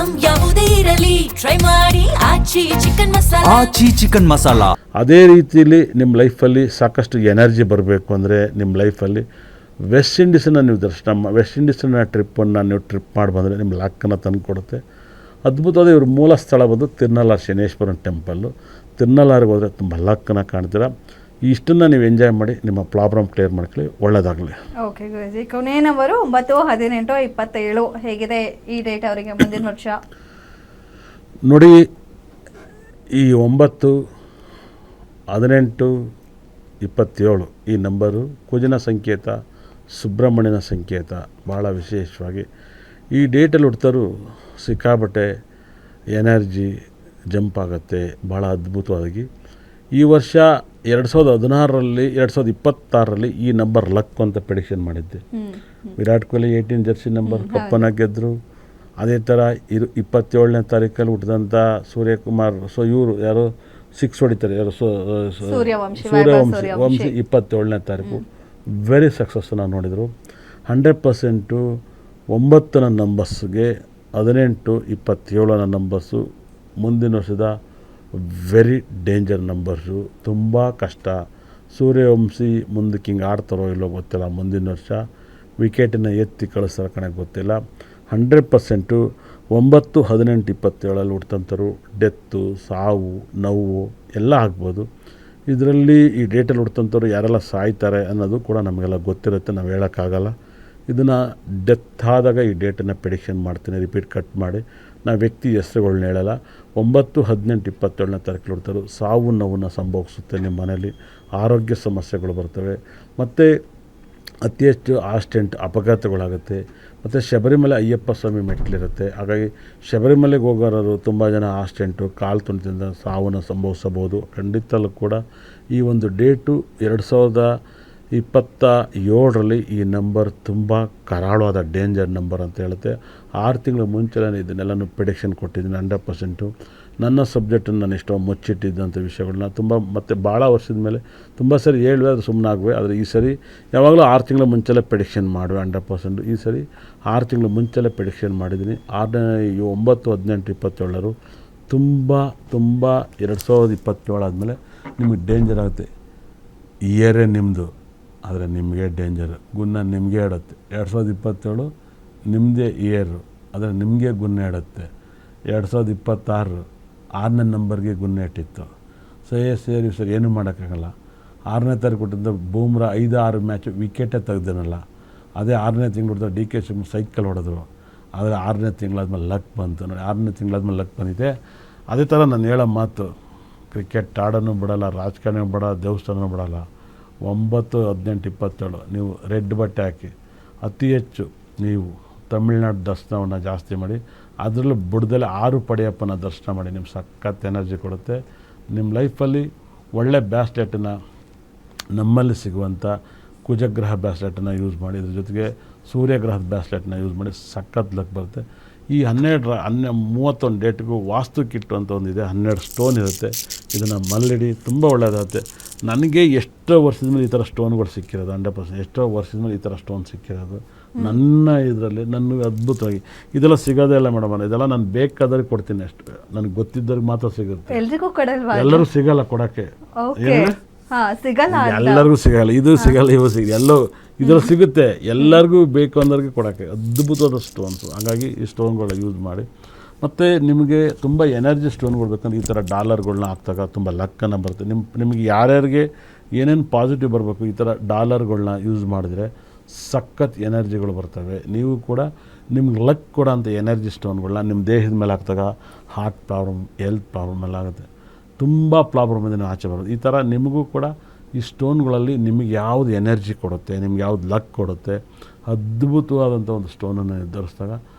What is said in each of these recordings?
Item ಯಾವುದೇ ಇರಲಿ try ಮಾಡಿ ಆಚಿ ಚಿಕನ್ ಮಸಾಲಾ. ಅದೇ ರೀತಿಯಲ್ಲಿ ನಿಮ್ಮ ಲೈಫಲ್ಲಿ ಸಾಕಷ್ಟು ಎನರ್ಜಿ ಬರಬೇಕು ಅಂದರೆ ನಿಮ್ಮ ಲೈಫಲ್ಲಿ ವೆಸ್ಟ್ ಇಂಡೀಸನ್ನು ನೀವು ವೆಸ್ಟ್ ಇಂಡೀಸನ್ನ ನೀವು ಟ್ರಿಪ್ ಮಾಡಿ ಬಂದರೆ ನಿಮ್ಮ ಲಕ್ಕನ್ನು ತಂದು ಕೊಡುತ್ತೆ. ಅದ್ಭುತವಾದ ಇವ್ರ ಮೂಲ ಸ್ಥಳ ಬಂದು ತಿರುನಲ್ಲಾರು ಶನೇಶ್ವರನ ಟೆಂಪಲ್ಲು. ತಿರುನಲ್ಲಾರಿಗೆ ಹೋದರೆ ತುಂಬ ಲಕ್ಕನ್ನು ಕಾಣ್ತೀರ. ಇಷ್ಟನ್ನು ನೀವು ಎಂಜಾಯ್ ಮಾಡಿ ನಿಮ್ಮ ಪ್ರಾಬ್ಲಮ್ ಕ್ಲಿಯರ್ ಮಾಡ್ಕೊಳ್ಳಿ. ಒಳ್ಳೆಯದಾಗಲಿ. ಓಕೆ ಗುರುಜಿ, ಕೊನೆಯ ನಂಬರು 9, 18, 27 ಹೇಗಿದೆ ಈ ಡೇಟ್ ಅವರಿಗೆ ಮುಂದಿನ ವರ್ಷ? ನೋಡಿ, ಈ 9, 18, 27 ಈ ನಂಬರು ಕುಜನ ಸಂಕೇತ, ಸುಬ್ರಹ್ಮಣ್ಯನ ಸಂಕೇತ. ಭಾಳ ವಿಶೇಷವಾಗಿ ಈ ಡೇಟಲ್ಲಿ ಹುಡ್ತಾರು ಸಿಕ್ಕಾಬಟ್ಟೆ ಎನರ್ಜಿ ಜಂಪ್ ಆಗುತ್ತೆ. ಭಾಳ ಅದ್ಭುತವಾಗಿ ಈ ವರ್ಷ 2016ರಲ್ಲಿ 2026ರಲ್ಲಿ ಈ ನಂಬರ್ ಲಕ್ ಅಂತ ಪ್ರೆಡಿಕ್ಷನ್ ಮಾಡಿದ್ದೆ. ವಿರಾಟ್ ಕೊಹ್ಲಿ 18 ಜರ್ಸಿ ನಂಬರ್ ಕಪ್ಪನ ಗೆದ್ದರು. ಅದೇ ಥರ 27ನೇ ತಾರೀಕಲ್ಲಿ ಹುಟ್ಟಿದಂಥ ಸೂರ್ಯಕುಮಾರ್, ಇವರು ಯಾರು 6 ಹೊಡಿತಾರೆ, ಯಾರು ಸೂರ್ಯವಂಶಿ 27ನೇ ತಾರೀಕು ವೆರಿ ಸಕ್ಸಸ್ ನಾವು ನೋಡಿದರು. 100% 9ನ ನಂಬರ್ಸ್ಗೆ 18, 27ನ ನಂಬರ್ಸು ಮುಂದಿನ ವರ್ಷದ ವೆರಿ ಡೇಂಜರ್ ನಂಬರ್ಸು. ತುಂಬ ಕಷ್ಟ. ಸೂರ್ಯವಂಶಿ ಮುಂದಕ್ಕೆ ಹಿಂಗೆ ಆಡ್ತಾರೋ ಇಲ್ಲೋ ಗೊತ್ತಿಲ್ಲ. ಮುಂದಿನ ವರ್ಷ ವಿಕೆಟನ್ನು ಎತ್ತಿ ಕಳಿಸ್ತಾರ ಕಣಕ್ಕೆ ಗೊತ್ತಿಲ್ಲ. 100% 9, 18, 27 ಹುಡ್ತಂಥರು ಡೆತ್ತು, ಸಾವು, ನೋವು ಎಲ್ಲ ಆಗ್ಬೋದು. ಇದರಲ್ಲಿ ಈ ಡೇಟಲ್ಲಿ ಹುಡ್ತಂಥವ್ರು ಯಾರೆಲ್ಲ ಸಾಯ್ತಾರೆ ಅನ್ನೋದು ಕೂಡ ನಮಗೆಲ್ಲ ಗೊತ್ತಿರುತ್ತೆ, ನಾವು ಹೇಳೋಕ್ಕಾಗಲ್ಲ. ಇದನ್ನು ಡೆತ್ ಆದಾಗ ಈ ಡೇಟನ್ನು ಪ್ರೆಡಿಕ್ಷನ್ ಮಾಡ್ತೀನಿ, ರಿಪೀಟ್ ಕಟ್ ಮಾಡಿ. ನಾವು ವ್ಯಕ್ತಿ ಹೆಸರುಗಳನ್ನ ಹೇಳಲ್ಲ. 9, 18, 27ನೇ ತಾರೀಕು ಹುಡ್ತಾರೆ. ಸಾವು ನೋವನ್ನು ಸಂಭವಿಸುತ್ತೆ. ನಿಮ್ಮ ಮನೇಲಿ ಆರೋಗ್ಯ ಸಮಸ್ಯೆಗಳು ಬರ್ತವೆ. ಮತ್ತು ಅತಿ ಹೆಚ್ಚು ಆಕ್ಸಿಡೆಂಟ್ ಅಪಘಾತಗಳಾಗುತ್ತೆ. ಮತ್ತು ಶಬರಿಮಲೆ ಅಯ್ಯಪ್ಪ ಸ್ವಾಮಿ ಮೆಟ್ಲಿರುತ್ತೆ. ಹಾಗಾಗಿ ಶಬರಿಮಲೆಗೆ ಹೋಗೋರು ತುಂಬ ಜನ ಆಕ್ಸಿಡೆಂಟು, ಕಾಲು ತುಳಿತದಿಂದ ಸಾವನ್ನು ಸಂಭವಿಸಬಹುದು. ಖಂಡಿತಲ್ಲೂ ಕೂಡ ಈ ಒಂದು ಡೇಟು 2027ರಲ್ಲಿ ಈ ನಂಬರ್ ತುಂಬ ಕರಾಳವಾದ ಡೇಂಜರ್ ನಂಬರ್ ಅಂತ ಹೇಳುತ್ತೆ. 6 ತಿಂಗಳ ಮುಂಚೆನೇ ಇದನ್ನೆಲ್ಲನೂ ಪ್ರೆಡಿಕ್ಷನ್ ಕೊಟ್ಟಿದ್ದೀನಿ. 100% ನನ್ನ ಸಬ್ಜೆಕ್ಟನ್ನು ನಾನು ಎಷ್ಟೋ ಮುಚ್ಚಿಟ್ಟಿದ್ದಂಥ ವಿಷಯಗಳನ್ನ ಮತ್ತು ಭಾಳ ವರ್ಷದ ಮೇಲೆ ತುಂಬ ಸರಿ ಹೇಳುವೆ, ಅದು ಸುಮ್ಮನೆ ಆಗುವೆ. ಆದರೆ ಈ ಸರಿ ಯಾವಾಗಲೂ 6 ತಿಂಗಳ ಮುಂಚೆಲೇ ಪ್ರೆಡಿಕ್ಷನ್ ಮಾಡುವೆ 100%. ಈ ಸರಿ 6 ತಿಂಗಳ ಮುಂಚೆಲೇ ಪ್ರೆಡಿಕ್ಷನ್ ಮಾಡಿದ್ದೀನಿ. 9, 18, 27 ತುಂಬ 2027 ಆದಮೇಲೆ ನಿಮಗೆ ಡೇಂಜರ್ ಆಗುತ್ತೆ. ಇಯರೇ ನಿಮ್ಮದು, ಆದರೆ ನಿಮಗೆ ಡೇಂಜರ್. ಗುನ್ನ ನಿಮಗೆ ಇಡುತ್ತೆ. 2027 ನಿಮ್ಮದೇ ಇಯರು, ಆದರೆ ನಿಮಗೆ ಗುನ್ನ ಇಡುತ್ತೆ. 2026 6ನೇ ನಂಬರ್ಗೆ ಗುನ್ನ ಇಟ್ಟಿತ್ತು. ಸೇರಿ ಏನೂ ಮಾಡೋಕ್ಕಾಗಲ್ಲ. 6ನೇ ತಾರೀಕು ಕೊಟ್ಟಿದ್ದ ಬೂಮ್ರಾ 5-6 ಮ್ಯಾಚ್ ವಿಕೆಟೇ ತೆಗ್ದನಲ್ಲ. ಅದೇ 6ನೇ ತಿಂಗಳು ಹೊಡೆದ DK ಶಿವಕುಮಾರ್ ಸೈಕಲ್ ಹೊಡೆದ್ರು. ಆದರೆ 6ನೇ ತಿಂಗಳಾದ್ಮೇಲೆ ಲಕ್ ಬಂತು ನೋಡಿ. 6ನೇ ತಿಂಗಳಾದ್ಮೇಲೆ ಲಕ್ ಬಂದಿದೆ. ಅದೇ ಥರ ನಾನು ಹೇಳೋ ಮಾತು, ಕ್ರಿಕೆಟ್ ಆಡೋನು ಬಿಡೋಲ್ಲ, ರಾಜಕಾರಣ ಬಿಡೋಲ್ಲ, ದೇವಸ್ಥಾನ ಬಿಡೋಲ್ಲ. 9, 18, 27 ನೀವು ರೆಡ್ ಬಟ್ಟೆ ಹಾಕಿ ಅತಿ ಹೆಚ್ಚು ನೀವು ತಮಿಳ್ನಾಡು ದರ್ಶನವನ್ನು ಜಾಸ್ತಿ ಮಾಡಿ. ಅದರಲ್ಲೂ ಬುಡದಲ್ಲಿ 6 ಪಡೆಯಪ್ಪನ ದರ್ಶನ ಮಾಡಿ. ನಿಮ್ಮ ಸಖತ್ ಎನರ್ಜಿ ಕೊಡುತ್ತೆ. ನಿಮ್ಮ ಲೈಫಲ್ಲಿ ಒಳ್ಳೆ ಬ್ಯಾಸ್ಲೆಟನ್ನು ನಮ್ಮಲ್ಲಿ ಸಿಗುವಂಥ ಕುಜಗ್ರಹ ಬ್ಯಾಸ್ಲೆಟನ್ನು ಯೂಸ್ ಮಾಡಿ. ಇದ್ರ ಜೊತೆಗೆ ಸೂರ್ಯಗ್ರಹದ ಬ್ಯಾಸ್ಲೆಟನ್ನ ಯೂಸ್ ಮಾಡಿ. ಸಖತ್ ಲಕ್ ಬರುತ್ತೆ. ಈ 31 ಡೇಟ್ಗೂ ವಾಸ್ತು ಕಿಟ್ಟು ಅಂತ ಒಂದಿದೆ. 12 ಸ್ಟೋನ್ ಇರುತ್ತೆ. ಇದನ್ನು ಮಲ್ಲಿಡಿ, ತುಂಬ ಒಳ್ಳೆಯದಾಗುತ್ತೆ. ನನಗೆ ಎಷ್ಟೋ ವರ್ಷದ ಮೇಲೆ ಈ ಥರ ಸ್ಟೋನ್ಗಳು ಸಿಕ್ಕಿರೋದು. 100% ಎಷ್ಟೋ ವರ್ಷದ ಮೇಲೆ ಈ ಥರ ಸ್ಟೋನ್ ಸಿಕ್ಕಿರೋದು ನನ್ನ ಇದರಲ್ಲಿ. ನನಗೆ ಅದ್ಭುತವಾಗಿ ಇದೆಲ್ಲ ಸಿಗೋದೇ ಇಲ್ಲ ಮೇಡಮ್. ಇದೆಲ್ಲ ನಾನು ಬೇಕಾದ್ರೆ ಕೊಡ್ತೀನಿ. ಅಷ್ಟು ನನಗೆ ಗೊತ್ತಿದ್ದವ್ರಿಗೆ ಮಾತ್ರ ಸಿಗುತ್ತೆ. ಎಲ್ಲರೂ ಸಿಗಲ್ಲ ಕೊಡೋಕ್ಕೆ, ಎಲ್ಲರಿಗೂ ಸಿಗಲ್ಲ. ಇದು ಸಿಗಲ್ಲ, ಇವು ಸಿಗಲ್ಲ, ಎಲ್ಲೋ ಇದರಲ್ಲಿ ಸಿಗುತ್ತೆ. ಎಲ್ಲರಿಗೂ ಬೇಕು ಅಂದವ್ರಿಗೆ ಕೊಡೋಕ್ಕೆ ಅದ್ಭುತವಾದ ಸ್ಟೋನ್ಸು. ಹಾಗಾಗಿ ಈ ಸ್ಟೋನ್ಗಳನ್ನ ಯೂಸ್ ಮಾಡಿ. ಮತ್ತು ನಿಮಗೆ ತುಂಬ ಎನರ್ಜಿ ಸ್ಟೋನ್ಗಳು ಬೇಕಂದ್ರೆ ಈ ಥರ ಡಾಲರ್ಗಳನ್ನ ಹಾಕ್ದಾಗ ತುಂಬ ಲಕ್ಕನ್ನು ಬರುತ್ತೆ. ನಿಮಗೆ ಯಾರ್ಯಾರಿಗೆ ಏನೇನು ಪಾಸಿಟಿವ್ ಬರಬೇಕು ಈ ಥರ ಡಾಲರ್ಗಳನ್ನ ಯೂಸ್ ಮಾಡಿದ್ರೆ ಸಖತ್ ಎನರ್ಜಿಗಳು ಬರ್ತವೆ. ನೀವು ಕೂಡ ನಿಮ್ಗೆ ಲಕ್ ಕೂಡ ಅಂತ ಎನರ್ಜಿ ಸ್ಟೋನ್ಗಳನ್ನ ನಿಮ್ಮ ದೇಹದ ಮೇಲೆ ಹಾಕಿದಾಗ ಹಾರ್ಟ್ ಪ್ರಾಬ್ಲಮ್, ಹೆಲ್ತ್ ಪ್ರಾಬ್ಲಮ್ ಎಲ್ಲ ಆಗುತ್ತೆ. ತುಂಬ ಪ್ರಾಬ್ಲಮಿಂದ ನೀವು ಆಚೆ ಬರೋದು. ಈ ಥರ ನಿಮಗೂ ಕೂಡ ಈ ಸ್ಟೋನ್ಗಳಲ್ಲಿ ನಿಮಗೆ ಯಾವುದು ಎನರ್ಜಿ ಕೊಡುತ್ತೆ, ನಿಮ್ಗೆ ಯಾವ್ದು ಲಕ್ ಕೊಡುತ್ತೆ, ಅದ್ಭುತವಾದಂಥ ಒಂದು ಸ್ಟೋನನ್ನು ನಿರ್ಧರಿಸಿದಾಗ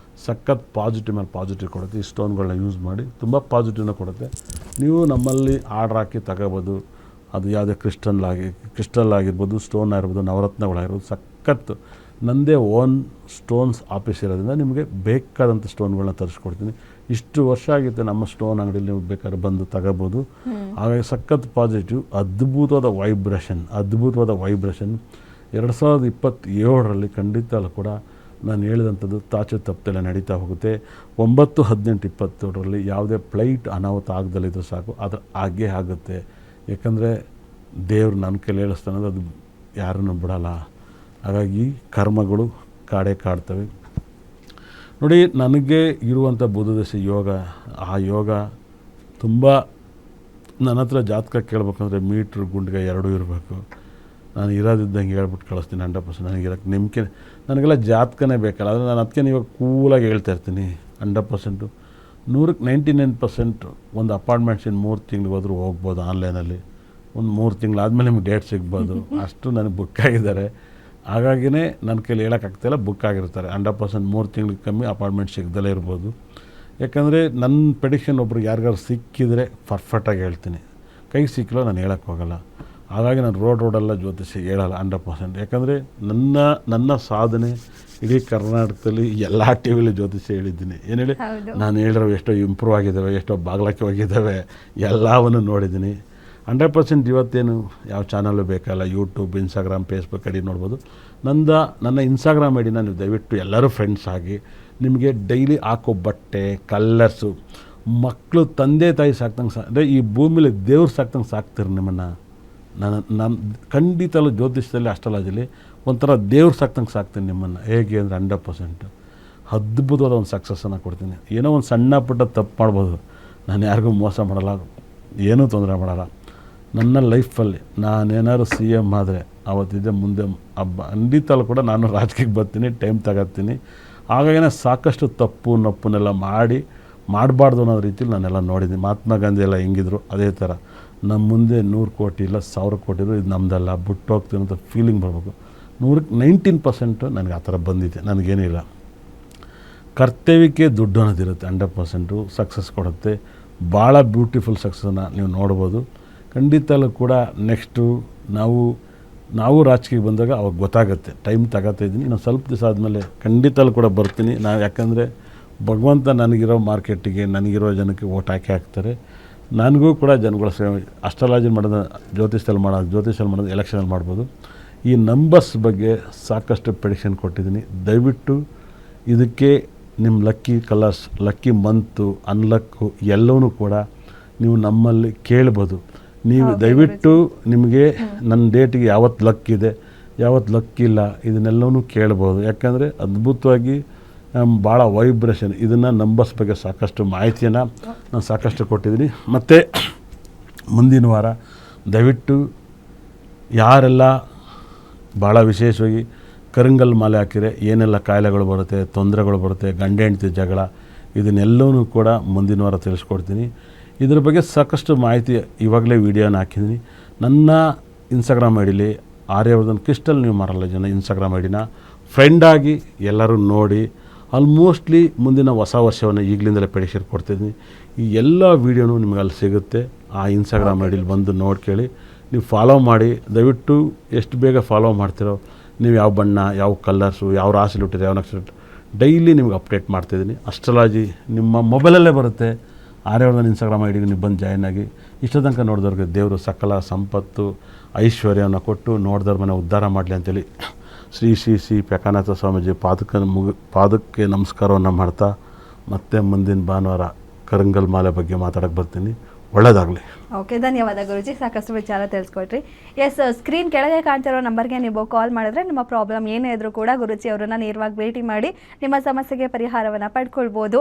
ಸಖತ್ ಪಾಸಿಟಿವ್ ಮೇಲೆ ಪಾಸಿಟಿವ್ ಕೊಡುತ್ತೆ. ಈ ಸ್ಟೋನ್ಗಳನ್ನ ಯೂಸ್ ಮಾಡಿ ತುಂಬ ಪಾಸಿಟಿವ್ನ ಕೊಡುತ್ತೆ. ನೀವು ನಮ್ಮಲ್ಲಿ ಆರ್ಡ್ರ್ ಹಾಕಿ ತಗೋಬೋದು. ಅದು ಯಾವುದೇ ಕ್ರಿಸ್ಟಲ್ ಆಗಿರ್ಬೋದು, ಸ್ಟೋನ್ ಆಗಿರ್ಬೋದು, ನವರತ್ನಗಳಾಗಿರ್ಬೋದು. ಸಖತ್ತು ನನ್ನದೇ ಓನ್ ಸ್ಟೋನ್ಸ್ ಆಫೀಸ್ ಇರೋದ್ರಿಂದ ನಿಮಗೆ ಬೇಕಾದಂಥ ಸ್ಟೋನ್ಗಳನ್ನ ತರಿಸ್ಕೊಡ್ತೀನಿ. ಇಷ್ಟು ವರ್ಷ ಆಗಿತ್ತು ನಮ್ಮ ಸ್ಟೋನ್ ಅಂಗಡಿಯಲ್ಲಿ, ನೀವು ಬೇಕಾದ್ರೆ ಬಂದು ತಗೋಬೋದು. ಹಾಗಾಗಿ ಸಖತ್ ಪಾಸಿಟಿವ್, ಅದ್ಭುತವಾದ ವೈಬ್ರೇಷನ್ 2027ರಲ್ಲಿ ಖಂಡಿತ ಕೂಡ ನಾನು ಹೇಳಿದಂಥದ್ದು ತಾಚು ತಪ್ಪದೆಲ್ಲ ನಡೀತಾ ಹೋಗುತ್ತೆ. 9, 18, 22ರಲ್ಲಿ ಯಾವುದೇ ಫ್ಲೈಟ್ ಅನಾಹುತ ಆಗದಲ್ಲಿದ್ದು ಸಾಕು, ಅದು ಆಗೇ ಆಗುತ್ತೆ. ಯಾಕಂದರೆ ದೇವ್ರು ನನ್ನ ಕೈಲಿ ಹೇಳಿಸ್ತಾನೆ, ಅದು ಯಾರನ್ನು ಬಿಡಲ್ಲ. ಹಾಗಾಗಿ ಕರ್ಮಗಳು ಕಾಡ್ತವೆ. ನೋಡಿ, ನನಗೆ ಇರುವಂಥ ಬುಧದಶೆ ಯೋಗ, ಆ ಯೋಗ ತುಂಬ ನನ್ನ ಹತ್ರ ಜಾತಕ ಕೇಳ್ಬೇಕಂದ್ರೆ ಮೀಟ್ರ್ ಗುಂಡಿಗೆ 2 ಇರಬೇಕು. ನಾನು ಇರೋದಿದ್ದಂಗೆ ಹೇಳ್ಬಿಟ್ಟು ಕಳಿಸ್ತೀನಿ 100%. ನನಗಿರೋಕ್ಕೆ ನಂಬಿಕೆ, ನನಗೆಲ್ಲ ಜಾತಕನೇ ಬೇಕಲ್ಲ. ಆದರೆ ನಾನು ಅದಕ್ಕೆ ಇವಾಗ ಕೂಲಾಗಿ ಹೇಳ್ತಾ ಇರ್ತೀನಿ 100%. 99% ಒಂದು ಅಪಾರ್ಟ್ಮೆಂಟ್ಸಿನ 3 ತಿಂಗ್ಳಿಗೆ ಹೋದ್ರೂ ಹೋಗ್ಬೋದು ಆನ್ಲೈನಲ್ಲಿ. ಒಂದು 3 ತಿಂಗಳಾದಮೇಲೆ ನಿಮ್ಗೆ ಡೇಟ್ ಸಿಗ್ಬೋದು. ಅಷ್ಟು ನನಗೆ ಬುಕ್ ಆಗಿದ್ದಾರೆ. ಹಾಗಾಗಿನೇ ನನ್ನ ಕೈಲಿ ಹೇಳೋಕ್ಕಾಗ್ತಾಯಿಲ್ಲ, ಬುಕ್ ಆಗಿರ್ತಾರೆ 100%. 3 ತಿಂಗಳಿಗೆ ಕಮ್ಮಿ ಅಪಾರ್ಟ್ಮೆಂಟ್ ಸಿಗ್ದಲೇ ಇರ್ಬೋದು. ಯಾಕಂದರೆ ನನ್ನ ಪ್ರೆಡಿಕ್ಷನ್ ಒಬ್ರಿಗೆ ಯಾರಿಗಾರು ಸಿಕ್ಕಿದರೆ ಪರ್ಫೆಕ್ಟಾಗಿ ಹೇಳ್ತೀನಿ, ಕೈಗೆ ಸಿಕ್ಕಿಲ್ಲ ನಾನು ಹೇಳೋಕ್ಕೆ ಹೋಗಲ್ಲ. ಹಾಗಾಗಿ ನಾನು ರೋಡೆಲ್ಲ ಜ್ಯೋತಿಷಿ ಹೇಳಲ್ಲ 100%. ಯಾಕಂದರೆ ನನ್ನ ಸಾಧನೆ ಇಡೀ ಕರ್ನಾಟಕದಲ್ಲಿ ಎಲ್ಲ ಟಿ ವಿಲಿ ಜ್ಯೋತಿಷಿ ಹೇಳಿದ್ದೀನಿ. ಏನು ಹೇಳಿ, ನಾನು ಹೇಳಿರೋ ಎಷ್ಟೋ ಇಂಪ್ರೂವ್ ಆಗಿದ್ದಾವೆ, ಎಷ್ಟೋ ಬಾಗ್ಲಕ್ಕೆ ಹೋಗಿದ್ದಾವೆ, ಎಲ್ಲವನ್ನು ನೋಡಿದ್ದೀನಿ 100%. ಇವತ್ತೇನು ಯಾವ ಚಾನಲ್ಲು ಬೇಕಲ್ಲ, ಯೂಟ್ಯೂಬ್, ಇನ್ಸ್ಟಾಗ್ರಾಮ್, ಫೇಸ್ಬುಕ್ ಐಡಿ ನೋಡ್ಬೋದು. ನನ್ನ ಇನ್ಸ್ಟಾಗ್ರಾಮ್ ಐಡಿನ ನೀವು ದಯವಿಟ್ಟು ಎಲ್ಲರೂ ಫ್ರೆಂಡ್ಸ್ ಆಗಿ, ನಿಮಗೆ ಡೈಲಿ ಹಾಕೋ ಬಟ್ಟೆ, ಕಲ್ಲರ್ಸು, ಮಕ್ಕಳು ತಂದೆ ತಾಯಿ ಸಾಕ್ತಂಗೆ ಅಂದರೆ ಈ ಭೂಮಿಲಿ ದೇವ್ರು ಸಾಕ್ತಂಗೆ ಸಾಕ್ತೀರಿ ನಿಮ್ಮನ್ನು. ನಾನು ಖಂಡಿತಲ್ಲೂ ಜ್ಯೋತಿಷದಲ್ಲಿ, ಅಸ್ಟ್ರಾಲಜಿಲಿ ಒಂಥರ ದೇವ್ರು ಸಾಕ್ತಂಗೆ ಸಾಕ್ತೀನಿ ನಿಮ್ಮನ್ನು. ಹೇಗೆ ಅಂದರೆ 100% ಅದ್ಭುತವಾದ ಒಂದು ಸಕ್ಸಸ್ಸನ್ನು ಕೊಡ್ತೀನಿ. ಏನೋ ಒಂದು ಸಣ್ಣ ಪುಟ್ಟ ತಪ್ಪು ಮಾಡ್ಬೋದು, ನಾನು ಯಾರಿಗೂ ಮೋಸ ಮಾಡಲ್ಲ, ಏನೂ ತೊಂದರೆ ಮಾಡಲ್ಲ. ನನ್ನ ಲೈಫಲ್ಲಿ ನಾನೇನಾದ್ರು CM ಆದರೆ ಆವತ್ತಿದೆ ಮುಂದೆ ಖಂಡಿತಲ್ಲೂ ಕೂಡ ನಾನು ರಾಜಕೀಯಕ್ಕೆ ಬರ್ತೀನಿ, ಟೈಮ್ ತಗೋತೀನಿ. ಹಾಗಾಗಿನೇ ಸಾಕಷ್ಟು ತಪ್ಪು ನಪ್ಪನ್ನೆಲ್ಲ ಮಾಡಬಾರ್ದು ಅನ್ನೋ ರೀತಿಲಿ ನಾನೆಲ್ಲ ನೋಡಿದ್ದೀನಿ. ಮಹಾತ್ಮ ಗಾಂಧಿ ಎಲ್ಲ ಹೆಂಗಿದ್ರು ಅದೇ ಥರ ನಮ್ಮ ಮುಂದೆ 100 ಕೋಟಿ ಇಲ್ಲ 1000 ಕೋಟಿ ಇದ್ರು ಇದು ನಮ್ಮದಲ್ಲ, ಬಿಟ್ಟು ಹೋಗ್ತೀನಿ ಅಂತ ಫೀಲಿಂಗ್ ಬರಬೇಕು. 19% ನನಗೆ ಆ ಥರ ಬಂದಿದೆ. ನನಗೇನಿಲ್ಲ, ಕರ್ತವ್ಯಕ್ಕೆ ದುಡ್ಡು ಅನ್ನೋದಿರುತ್ತೆ. 100% ಸಕ್ಸಸ್ ಕೊಡುತ್ತೆ. ಭಾಳ ಬ್ಯೂಟಿಫುಲ್ ಸಕ್ಸಸ್ಸನ್ನು ನೀವು ನೋಡ್ಬೋದು. ಖಂಡಿತಲ್ಲೂ ಕೂಡ ನೆಕ್ಸ್ಟು ನಾವು ರಾಜಕೀಯಕ್ಕೆ ಬಂದಾಗ ಅವಾಗ ಗೊತ್ತಾಗುತ್ತೆ. ಟೈಮ್ ತಗೋತಾಯಿದ್ದೀನಿ, ಇನ್ನೊಂದು ಸ್ವಲ್ಪ ದಿವಸ ಆದಮೇಲೆ ಖಂಡಿತಲ್ಲೂ ಕೂಡ ಬರ್ತೀನಿ. ಯಾಕಂದರೆ ಭಗವಂತ ನನಗಿರೋ ಮಾರ್ಕೆಟಿಗೆ, ನನಗಿರೋ ಜನಕ್ಕೆ ಓಟ್ ಹಾಕ್ತಾರೆ. ನನಗೂ ಕೂಡ ಜನಗಳ ಸೇವೆ, ಅಸ್ಟ್ರಾಲಜಿ ಮಾಡೋದು, ಜ್ಯೋತಿಷಲ್ಲಿ ಮಾಡೋದು ಎಲೆಕ್ಷನಲ್ಲಿ ಮಾಡ್ಬೋದು. ಈ ನಂಬರ್ಸ್ ಬಗ್ಗೆ ಸಾಕಷ್ಟು ಪ್ರೆಡಿಕ್ಷನ್ ಕೊಟ್ಟಿದ್ದೀನಿ. ದಯವಿಟ್ಟು ಇದಕ್ಕೆ ನಿಮ್ಮ ಲಕ್ಕಿ ಕಲರ್ಸ್, ಲಕ್ಕಿ ಮಂತು, ಅನ್ಲಕ್ಕು ಎಲ್ಲವೂ ಕೂಡ ನೀವು ನಮ್ಮಲ್ಲಿ ಕೇಳ್ಬೋದು. ನೀವು ದಯವಿಟ್ಟು ನಿಮಗೆ ನನ್ನ ಡೇಟಿಗೆ ಯಾವತ್ತು ಲಕ್ ಇದೆ, ಯಾವತ್ತು ಲಕ್ ಇಲ್ಲ, ಇದನ್ನೆಲ್ಲವೂ ಕೇಳ್ಬೋದು. ಯಾಕಂದರೆ ಅದ್ಭುತವಾಗಿ ಭಾಳ ವೈಬ್ರೇಷನ್, ಇದನ್ನು ನಂಬರ್ಸ್ ಬಗ್ಗೆ ಸಾಕಷ್ಟು ಮಾಹಿತಿಯನ್ನು ನಾನು ಸಾಕಷ್ಟು ಕೊಟ್ಟಿದ್ದೀನಿ. ಮತ್ತು ಮುಂದಿನ ವಾರ ದಯವಿಟ್ಟು ಯಾರೆಲ್ಲ ಭಾಳ ವಿಶೇಷವಾಗಿ ಕರಂಗಲ್ ಮಾಲೆ ಹಾಕಿದರೆ ಏನೆಲ್ಲ ಕಾಯಿಲೆಗಳು ಬರುತ್ತೆ, ತೊಂದರೆಗಳು ಬರುತ್ತೆ, ಗಂಡ ಹೆಂಡತಿ ಜಗಳ, ಇದನ್ನೆಲ್ಲವೂ ಕೂಡ ಮುಂದಿನ ವಾರ ತಿಳಿಸ್ಕೊಡ್ತೀನಿ. ಇದ್ರ ಬಗ್ಗೆ ಸಾಕಷ್ಟು ಮಾಹಿತಿ ಇವಾಗಲೇ ವೀಡಿಯೋನ ಹಾಕಿದ್ದೀನಿ. ನನ್ನ ಇನ್ಸ್ಟಾಗ್ರಾಮ್ ಐಡಿಲಿ ಆರ್ಯವರ್ಧನ್ ಕ್ರಿಸ್ಟಲ್ ನೀವು ಮಾರಲ್ಲ ಜನ ಇನ್ಸ್ಟಾಗ್ರಾಮ್ ಐಡಿನ ಫ್ರೆಂಡಾಗಿ ಎಲ್ಲರೂ ನೋಡಿ. ಆಲ್ಮೋಸ್ಟ್ಲಿ ಮುಂದಿನ ಹೊಸ ವರ್ಷವನ್ನು ಈಗಲಿಂದಲೇ ಪ್ರೆಡಿಕ್ಷನ್ ಕೊಡ್ತಿದ್ದೀನಿ. ಈ ಎಲ್ಲ ವೀಡಿಯೋನು ನಿಮ್ಗೆ ಅಲ್ಲಿ ಸಿಗುತ್ತೆ. ಆ ಇನ್ಸ್ಟಾಗ್ರಾಮ್ ಐಡಿಲಿ ಬಂದು ನೋಡ್ಕೊಳ್ಳಿ, ನೀವು ಫಾಲೋ ಮಾಡಿ. ದಯವಿಟ್ಟು ಎಷ್ಟು ಬೇಗ ಫಾಲೋ ಮಾಡ್ತಿರೋ, ನೀವು ಯಾವ ಬಣ್ಣ, ಯಾವ ಕಲರ್ಸು, ಯಾವ ರಾಶಿ ಹುಟ್ಟಿದ್ರೆ, ಯಾವ ನಕ್ಷತ್ರ, ಡೈಲಿ ನಿಮ್ಗೆ ಅಪ್ಡೇಟ್ ಮಾಡ್ತಿದ್ದೀನಿ. ಅಸ್ಟ್ರಾಲಜಿ ನಿಮ್ಮ ಮೊಬೈಲಲ್ಲೇ ಬರುತ್ತೆ. ಆರ್ಯವರ್ಧನ್ ಇನ್ಸ್ಟಾಗ್ರಾಮ್ ಐಡಿಗೆ ನೀವು ಬಂದು ಜಾಯ್ನ್ ಆಗಿ. ಇಷ್ಟ ತನಕ ನೋಡಿದವ್ರಿಗೆ ದೇವರು ಸಕಲ ಸಂಪತ್ತು ಐಶ್ವರ್ಯವನ್ನು ಕೊಟ್ಟು ನೋಡಿದವ್ರ ಮನೆ ಉದ್ಧಾರ ಮಾಡಲಿ ಅಂತೇಳಿ ಶ್ರೀ ಪೆಕಾನಾಥ ಸ್ವಾಮೀಜಿ ಪಾದಕ್ಕೆ ನಮಸ್ಕಾರವನ್ನು ಮಾಡ್ತಾ ಮತ್ತೆ ಮುಂದಿನ ಭಾನುವಾರ ಕರಂಗಲ್ ಮಾಲೆ ಬಗ್ಗೆ ಮಾತಾಡೋಕ್ಕೆ ಬರ್ತೀನಿ. ಒಳ್ಳೆಯದಾಗಲಿ. ಓಕೆ, ಧನ್ಯವಾದ ಗುರುಜಿ, ಸಾಕಷ್ಟು ವಿಚಾರ ತಿಳಿಸ್ಕೊಟ್ರಿ. ಎಸ್, ಸ್ಕ್ರೀನ್ ಕೆಳಗೆ ಕಾಣ್ತಿರೋ ನಂಬರ್ಗೆ ನೀವು ಕಾಲ್ ಮಾಡಿದ್ರೆ ನಿಮ್ಮ ಪ್ರಾಬ್ಲಮ್ ಏನೇ ಇದ್ರೂ ಕೂಡ ಗುರುಜಿ ಅವರನ್ನು ನೇರವಾಗಿ ಭೇಟಿ ಮಾಡಿ ನಿಮ್ಮ ಸಮಸ್ಯೆಗೆ ಪರಿಹಾರವನ್ನು ಪಡ್ಕೊಳ್ಬೋದು.